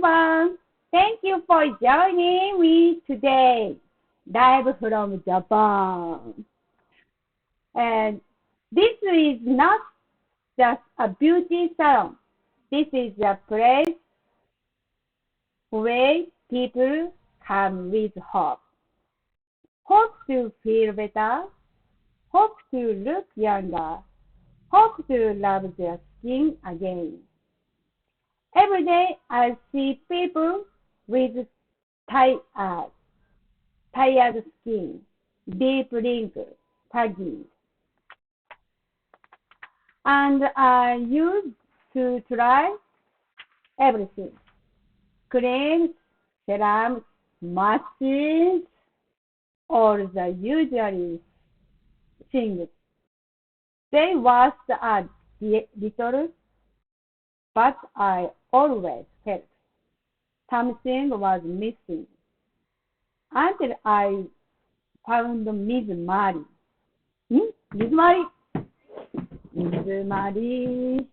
everyone. Thank you for joining me today, live from Japan. And this is not just a beauty salon. This is a place where people come with hope. Hope to feel better, hope to look younger, hope to love their skin again. Every day I see people with tired, tired skin, deep wrinkles, tagging, and I used to try everything: creams, serums, masks, all the usual things. They was a little, but I always felt something was missing until I found MizumaRi. MizumaRi? MizumaRi.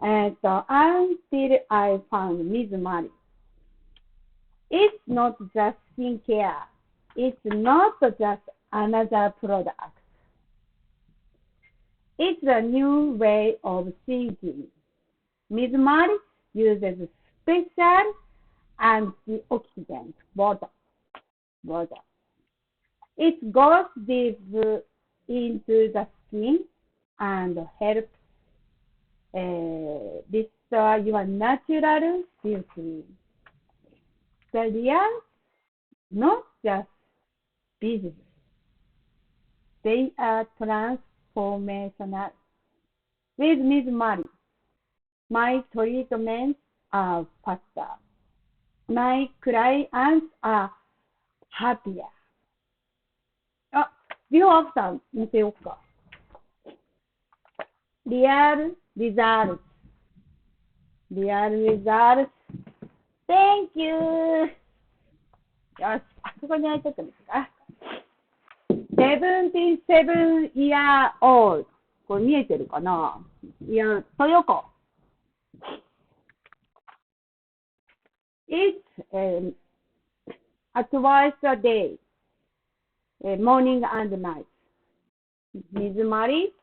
And until I found MizumaRi. It's not just skincare. It's not just another product. It's a new way of thinking. MizumaRi uses special antioxidant water. It goes deep into the skin and helps restore your natural beauty. The real, not just business. They are transformational. With MizumaRi, my treatments are faster. My clients are happier. あ、ビフォーアフター見せようか。Real results. Real results. Thank you. よし、あそこに置いとくんですか。77 year old. これ見えてるかな。いや、豊子。It's twice a day, morning and night. MizumaRi,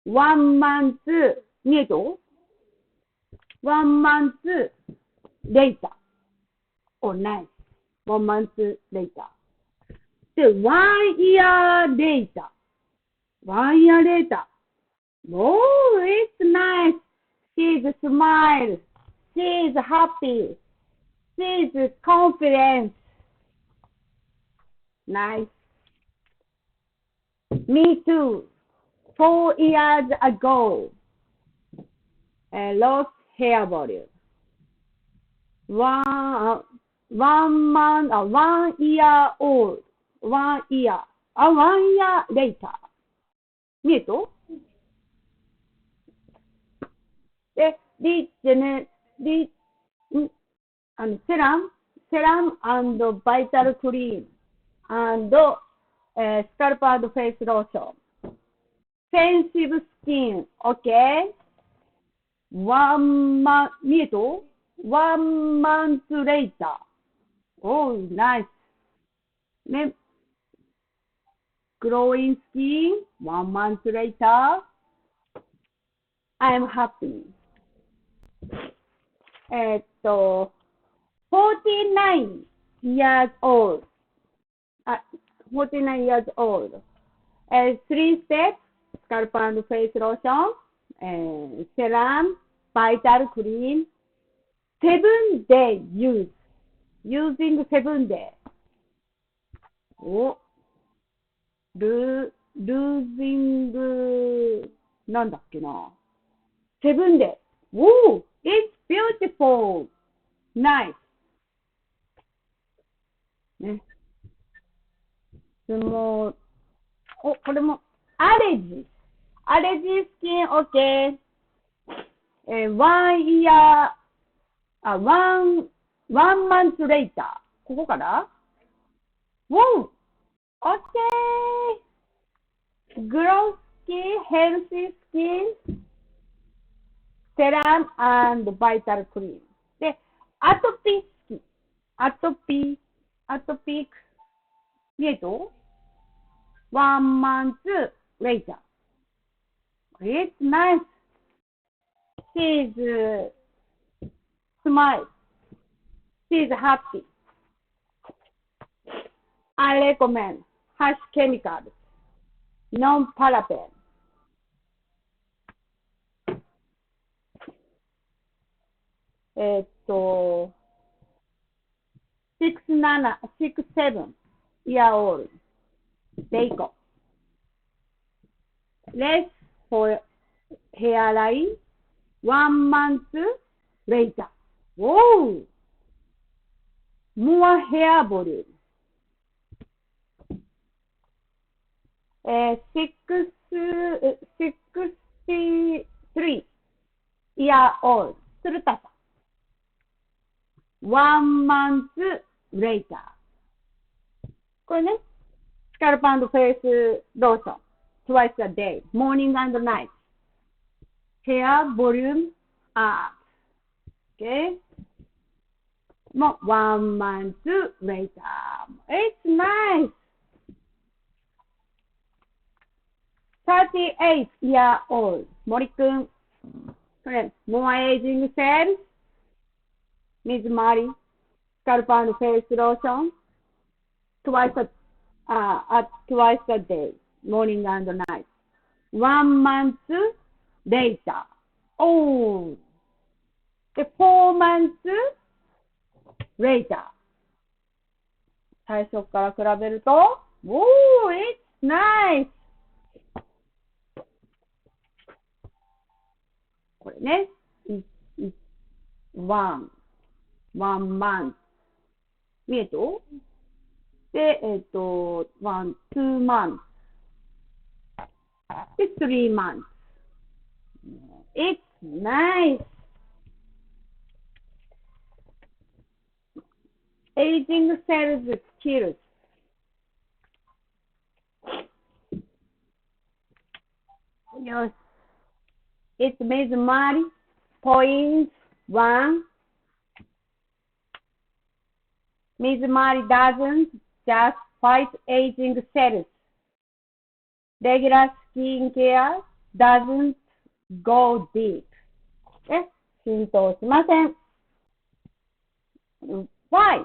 1 month, 見えと ?1 month later. Oh, nice. 1 month later. で、1 year later. 1 year later. Oh, it's nice. She's smile. She's happy. She's confident. Nice. Me too. 4 years ago, lost hair volume. 1 year old. 1 year. 1 year later. 見えとで、セラムバイタルクリームスカルプ&フェイスローション。センシブスキン、OK? 見えと ?1 month later. Oh, nice. ね。Glowing skin, 1 month later. I'm happy. 49 years old. 49 years old. 3 steps, scalp and face lotion, serum, vital cream, 7 day use. Using 7 day. お、losing なんだっけな。7 day. Woo! It's beautiful. Nice. ね。もう、お、これも、アレジスキン OK。1 year, 1 month later. ここから ?Woo! OK! Glow skin, healthy skin, serum and vital cream. で、アトピースキン、アトピック、見えると ?1 month later. It's nice. She's smile. She's happy. I recommend harsh chemicals, non-paraben. 7 year old. Deiko. Less for hairline 1 month later. Whoa! More hair volume. 63 year old. 鶴田さん。1 month later. これね、スカルプ&フェイスローション。Twice a day. Morning and night. Hair volume up. Okay? もう1 month later. It's nice. 38 year old. 森くん。これ、More aging cells. 水回り。スカルプ&フェイスローション。Twice a day. Morning and night. 1 month later. Oh! で、4 months later. 最初から比べると、Oh, it's nice! これね、one month. 見えるとで、one, 2 months. で、3 months. It's nice. Aging cells kills. Yes. It's MizumaRi point 1. MizumaRi doesn't just fight aging cells. Regular skincare doesn't go deep. 浸透しません。Why?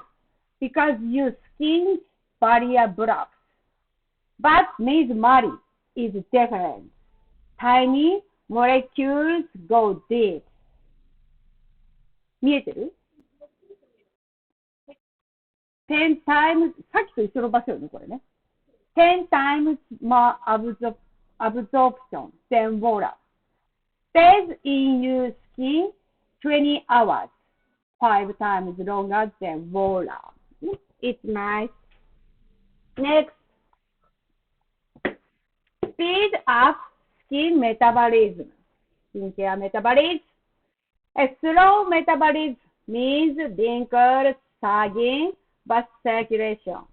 Because your skin's barrier blocks. But MizumaRi is different. Tiny molecules go deep. 見えてる ?10 times, さっきと一緒の場所よね、これね。10 times more absorption than water. Stays in your skin 20 hours, 5 times longer than water. It's nice. Next, speed up skin metabolism. Skincare metabolism. A slow metabolism means wrinkles, sagging, but circulation.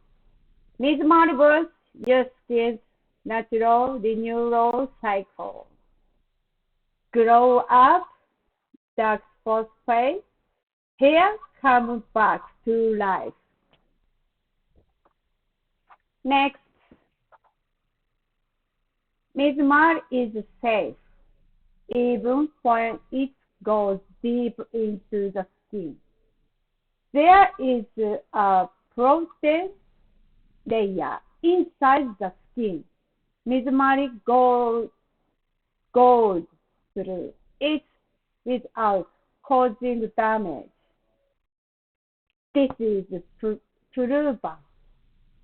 MizumaRi boosts your skin's natural renewal cycle. Grow up, dark spots fade, hair comes back to life. Next, MizumaRi is safe, even when it goes deep into the skin. There is a protein layer inside the skin. MizumaRi goes through it without causing damage. This is proven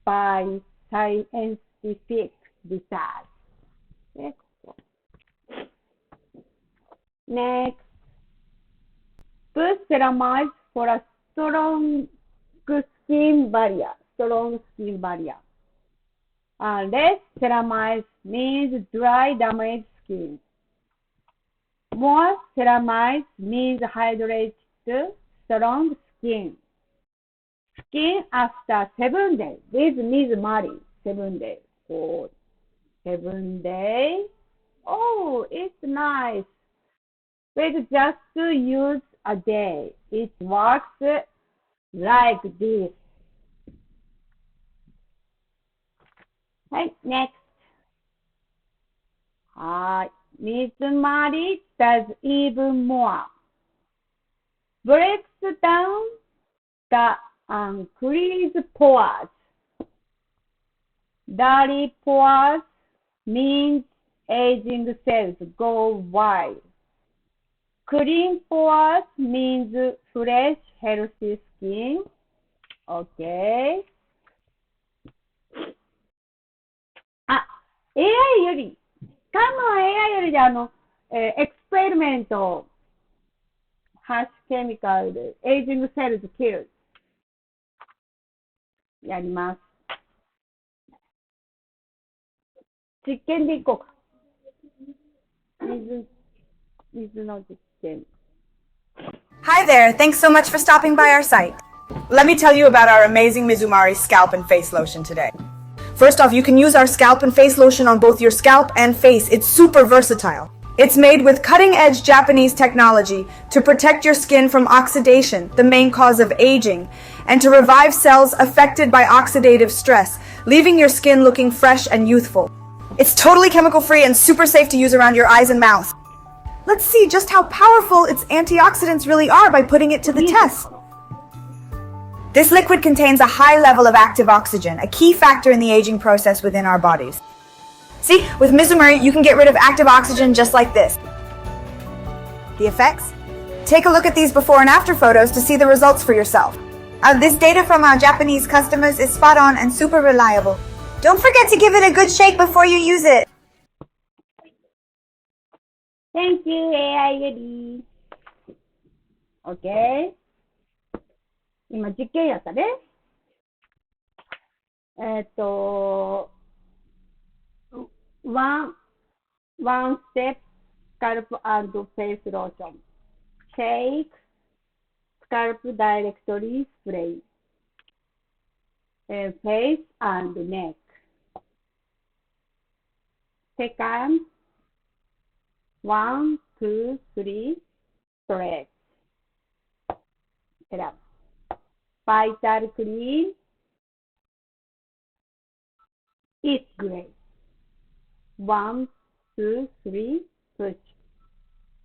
by scientific research. Next, Poof ceramides for a strong skin barrier. Less ceramides means dry, damaged skin. More ceramides means hydrated, strong skin. Skin after 7 days with MizumaRi. 7 days. 7 days. Oh, it's nice. With just use a day, it works like this. はい、next. はい。MizumaRi does even more. Breaks down the uncreased pores. Dirty pores means aging cells go wide. Clean pores means fresh, healthy skin. Okay. あ、AI より、カム AI よりでエクスペリメント、ハッシュケミカルで、エイジングセルズキルやります。実験でいこうか。水の実験。Hi there, thanks so much for stopping by our site. Let me tell you about our amazing MizumaRi scalp and face lotion today. First off, you can use our scalp and face lotion on both your scalp and face. It's super versatile. It's made with cutting-edge Japanese technology to protect your skin from oxidation, the main cause of aging, and to revive cells affected by oxidative stress, leaving your skin looking fresh and youthful. It's totally chemical-free and super safe to use around your eyes and mouth. Let's see just how powerful its antioxidants really are by putting it to the test. This liquid contains a high level of active oxygen, a key factor in the aging process within our bodies. See, with MizumaRi, you can get rid of active oxygen just like this. The effects? Take a look at these before and after photos to see the results for yourself. This data from our Japanese customers is spot on and super reliable. Don't forget to give it a good shake before you use it. Thank you, AI より。OK。今実験やったね。one step scalp and face lotion. Shake scalp directly spray. Face and neck. Second, 1, 2, 3, stretch. Get up. Vital clean. It's great. 1, 2, 3, push.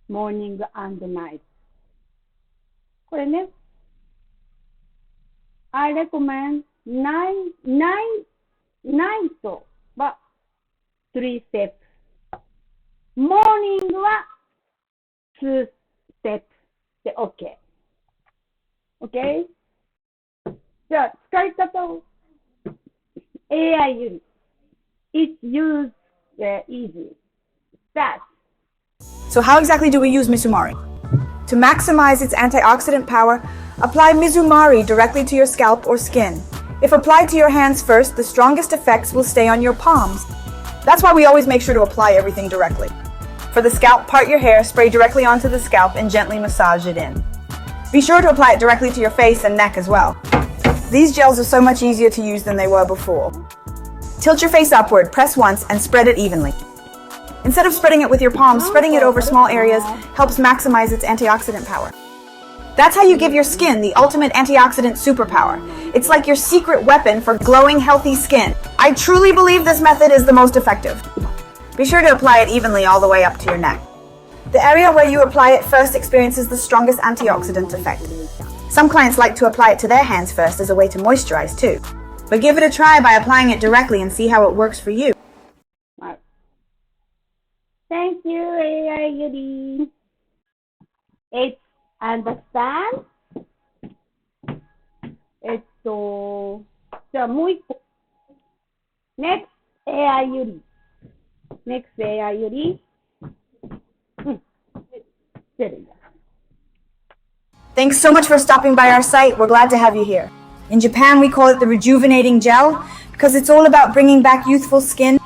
Morning and night. これね、I recommend night は3 steps. Morning は2 steps で OK。OK? じゃあ、使い方を AI より It's used easy. Fast. So how exactly do we use MizumaRi? To maximize its antioxidant power, apply MizumaRi directly to your scalp or skin. If applied to your hands first, the strongest effects will stay on your palms. That's why we always make sure to apply everything directly. For the scalp, part your hair, spray directly onto the scalp, and gently massage it in. Be sure to apply it directly to your face and neck as well. These gels are so much easier to use than they were before. Tilt your face upward, press once, and spread it evenly. Instead of spreading it with your palms, spreading it over small areas helps maximize its antioxidant power. That's how you give your skin the ultimate antioxidant superpower. It's like your secret weapon for glowing, healthy skin. I truly believe this method is the most effective. Be sure to apply it evenly all the way up to your neck. The area where you apply it first experiences the strongest antioxidant effect. Some clients like to apply it to their hands first as a way to moisturize too. But give it a try by applying it directly and see how it works for you. Thank you, AI より。It's understand? じゃあもう一個。Next AI より。Next AI より。Thanks so much for stopping by our site. We're glad to have you here. In Japan, we call it the rejuvenating gel because it's all about bringing back youthful skin.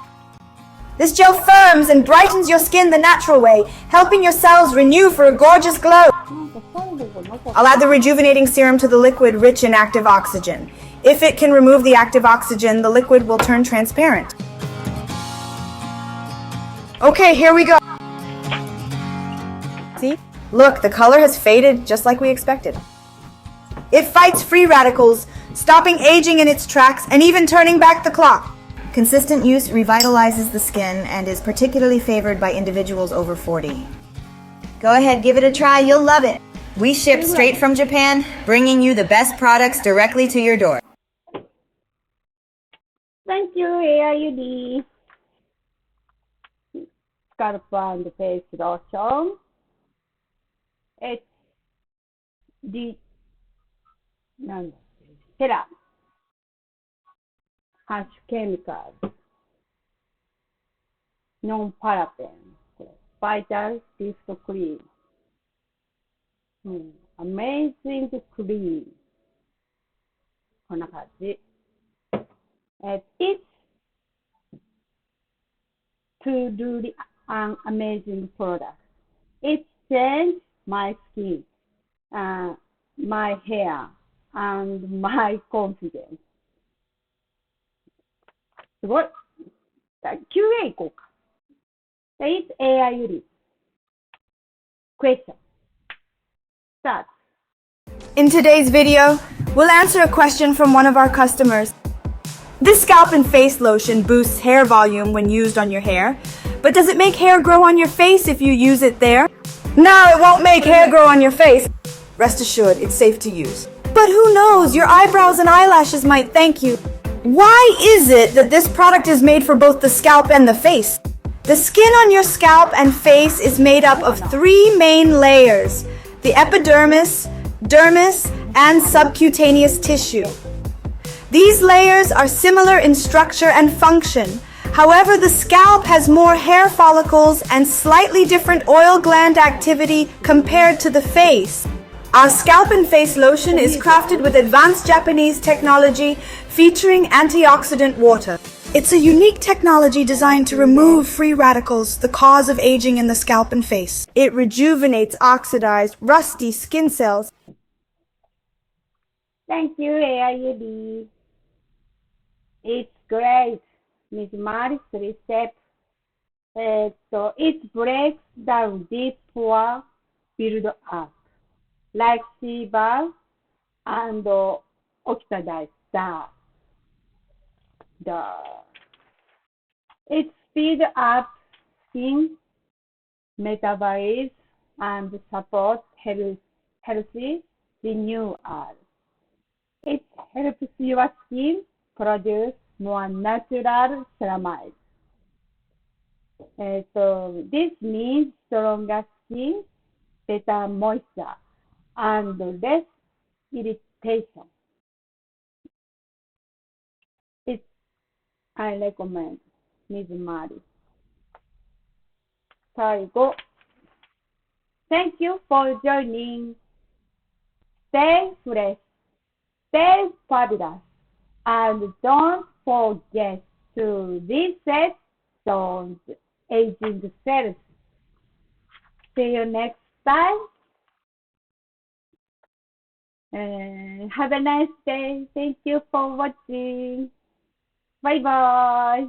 This gel firms and brightens your skin the natural way, helping your cells renew for a gorgeous glow. I'll add the rejuvenating serum to the liquid rich in active oxygen. If it can remove the active oxygen, the liquid will turn transparent. Okay, here we go. See? Look, the color has faded just like we expected. It fights free radicals, stopping aging in its tracks and even turning back the clock. Consistent use revitalizes the skin and is particularly favored by individuals over 40. Go ahead, give it a try, you'll love it. We ship straight from Japan, bringing you the best products directly to your door. Thank you, AIUD. Scalp and face lotion. It's the Tera hash chemical, non-paraben, vital lift cream. Amazing cream. こんな感じ。It's truly an amazing product. It changed my skin, my hair, and my confidence. すごい。QA いこうか。It's AI より question. Start. In today's video, we'll answer a question from one of our customers. This scalp and face lotion boosts hair volume when used on your hair, but does it make hair grow on your face if you use it there? No, it won't make hair grow on your face. Rest assured, it's safe to use. But who knows, your eyebrows and eyelashes might thank you. Why is it that this product is made for both the scalp and the face? The skin on your scalp and face is made up of 3 main layers: the epidermis, dermis, and subcutaneous tissue. These layers are similar in structure and function. However, the scalp has more hair follicles and slightly different oil gland activity compared to the face. Our scalp and face lotion is crafted with advanced Japanese technology featuring antioxidant water. It's a unique technology designed to remove free radicals, the cause of aging in the scalp and face. It rejuvenates oxidized, rusty skin cells. Thank you, AIUD. It's great. MizumaRi 3-step. So it breaks down deep pore build up, like sebum and oxidized dust. It speeds up skin metabolism and supports healthy renewal. It helps your skin produce more natural ceramides. So this means stronger skin, better moisture, and less irritation. I recommend MizumaRi. Go. Thank you for joining. Stay fresh, stay fabulous, and don't forget to reset those aging cells. See you next time. Have a nice day. Thank you for watching. Bye bye.